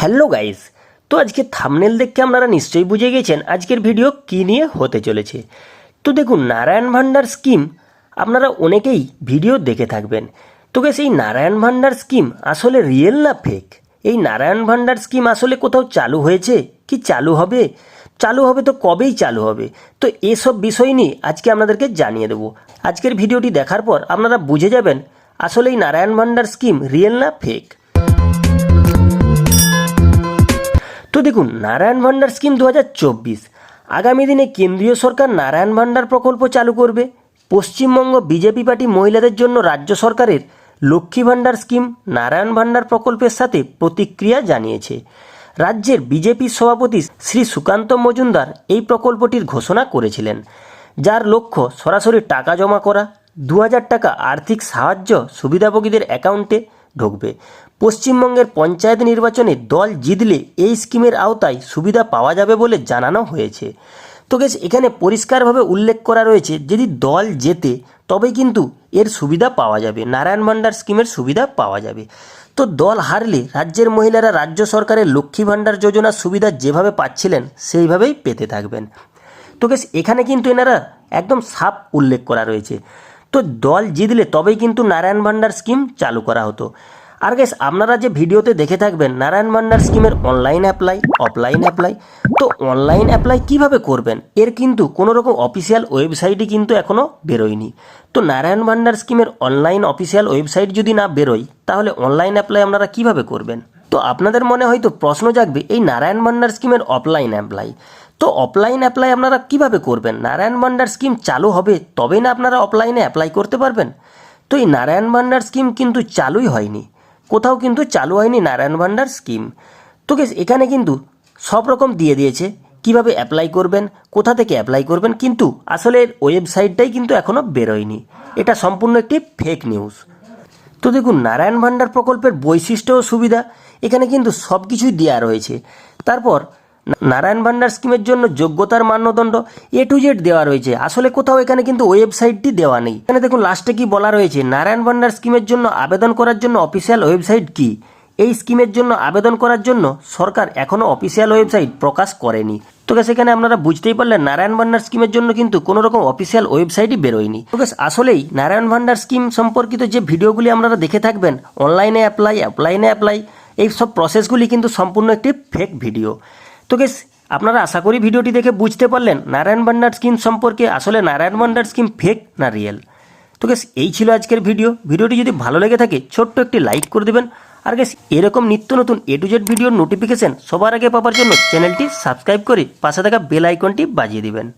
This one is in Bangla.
হ্যালো গাইস, তো আজকে থাম্বনেল দেখে আপনারা নিশ্চয়ই বুঝে গেছেন আজকের ভিডিও কী নিয়ে হতে চলেছে। তো দেখুন, নারায়ণ ভান্ডার স্কিম আপনারা অনেকেই ভিডিও দেখে থাকবেন। তো গাইস, এই নারায়ণ ভান্ডার স্কিম আসলে রিয়েল না ফেক? এই নারায়ণ ভান্ডার স্কিম আসলে কোথাও চালু হয়েছে কি চালু হবে? চালু হবে তো কবেই চালু হবে? তো এসব বিষয় নিয়ে আজকে আপনাদেরকে জানিয়ে দেবো। আজকের ভিডিওটি দেখার পর আপনারা বুঝে যাবেন আসলে এই নারায়ণ ভান্ডার স্কিম রিয়েল না ফেক। তো দেখুন, নারায়ণ ভান্ডার স্কিম 2024 আগামী দিনে কেন্দ্রীয় সরকার নারায়ণ ভান্ডার প্রকল্প চালু করবে। পশ্চিমবঙ্গ বিজেপি পার্টি মহিলাদের জন্য রাজ্য সরকারের লক্ষ্মী ভান্ডার স্কিম নারায়ণ ভান্ডার প্রকল্পের সাথে প্রতিক্রিয়া জানিয়েছে। রাজ্যের বিজেপির সভাপতি শ্রী সুকান্ত মজুমদার এই প্রকল্পটির ঘোষণা করেছিলেন, যার লক্ষ্য সরাসরি টাকা জমা করা। 2000 টাকা আর্থিক সাহায্য সুবিধাভোগীদের অ্যাকাউন্টে ঢুকবে। পশ্চিমবঙ্গের পঞ্চায়েত নির্বাচনে দল জিতলে এই স্কিমের আওতায় সুবিধা পাওয়া যাবে বলে জানানো হয়েছে। তো গেস, এখানে পরিষ্কারভাবে উল্লেখ করা রয়েছে যদি দল জেতে তবেই কিন্তু এর সুবিধা পাওয়া যাবে, নারায়ণ ভান্ডার স্কিমের সুবিধা পাওয়া যাবে। তো দল হারলে রাজ্যের মহিলারা রাজ্য সরকারের লক্ষ্মী ভান্ডার যোজনার সুবিধা যেভাবে পাচ্ছিলেন সেইভাবেই পেতে থাকবেন। তো গেস, এখানে কিন্তু এনারা একদম সাফ উল্লেখ করা রয়েছে। তো দল জিতলে তবেই কিন্তু নারায়ণ ভান্ডার স্কিম চালু করা হতো। আর গেস, আপনারা যে ভিডিওতে দেখে থাকবেন নারায়ণ ভান্ডার স্কিমের অনলাইন অ্যাপ্লাই, অফলাইন অ্যাপ্লাই। তো অনলাইন অ্যাপ্লাই কিভাবে করবেন এর কিন্তু কোনো রকম অফিসিয়াল ওয়েবসাইটই কিন্তু এখনও বেরোয়নি। তো নারায়ণ ভান্ডার স্কিমের অনলাইন অফিসিয়াল ওয়েবসাইট যদি না বেরোয় তাহলে অনলাইন অ্যাপ্লাই আপনারা কিভাবে করবেন? তো আপনাদের মনে হয়তো প্রশ্ন জাগবে এই নারায়ণ ভান্ডার স্কিমের অফলাইন অ্যাপ্লাই। তো অফলাইন অ্যাপ্লাই আপনারা কিভাবে করবেন? নারায়ণ ভান্ডার স্কিম চালু হবে তবেই না আপনারা অফলাইনে অ্যাপ্লাই করতে পারবেন। তো এই নারায়ণ ভান্ডার স্কিম কিন্তু চালুই হয়নি, কোথাও কিন্তু চালু হয়নি নারায়ণ ভান্ডার স্কিম। তো গেস, এখানে কিন্তু সব রকম দিয়ে দিয়েছে কিভাবে অ্যাপ্লাই করবেন, কোথা থেকে অ্যাপ্লাই করবেন, কিন্তু আসলে ওয়েবসাইটটাই কিন্তু এখনও বেরোয়নি। এটা সম্পূর্ণ একটি ফেক নিউজ। তো দেখুন, নারায়ণ ভান্ডার প্রকল্পের বৈশিষ্ট্য ও সুবিধা এখানে কিন্তু সব কিছুই দেওয়া রয়েছে। তারপর নারায়ণ ভান্ডার স্কিমের জন্য যোগ্যতার মানদণ্ড A to Z দেওয়া রয়েছে। আসলে কোথাও এখানে কিন্তু ওয়েবসাইটটি দেওয়া নেই। এখানে দেখুন লাস্টে কি বলা রয়েছে, নারায়ণ ভান্ডার স্কিমের জন্য আবেদন করার জন্য অফিসিয়াল ওয়েবসাইট কি? এই স্কিমের জন্য আবেদন করার জন্য সরকার এখনও অফিসিয়াল ওয়েবসাইট প্রকাশ করেনি। তো গ্যাস, এখানে আপনারা বুঝতেই পারলেন নারায়ণ ভান্ডার স্কিমের জন্য কিন্তু কোনো রকম অফিসিয়াল ওয়েবসাইটই বেরোয়নি। তো গ্যাস, আসলেই নারায়ণ ভান্ডার স্কিম সম্পর্কিত যে ভিডিওগুলি আপনারা দেখে থাকবেন অনলাইনে অ্যাপ্লাই, অফলাইনে অ্যাপ্লাই, এই সব প্রসেসগুলি কিন্তু সম্পূর্ণ একটি ফেক ভিডিও। তো গ্যাস, আপনারা আশা করি ভিডিওটি দেখে বুঝতে পারলেন নারায়ণ ভান্ডার স্কিম সম্পর্কে আসলে নারায়ণ ভান্ডার স্কিম ফেক না রিয়েল। তো গ্যাস, এই ছিল আজকের ভিডিওটি যদি ভালো লেগে থাকে ছোট্ট একটি লাইক করে দেবেন। আর গ্যাস, এরকম নিত্য নতুন A to Z ভিডিওর নোটিফিকেশন সবার আগে পাওয়ার জন্য চ্যানেলটি সাবস্ক্রাইব করে পাশে থাকা বেল আইকনটি বাজিয়ে দিবেন।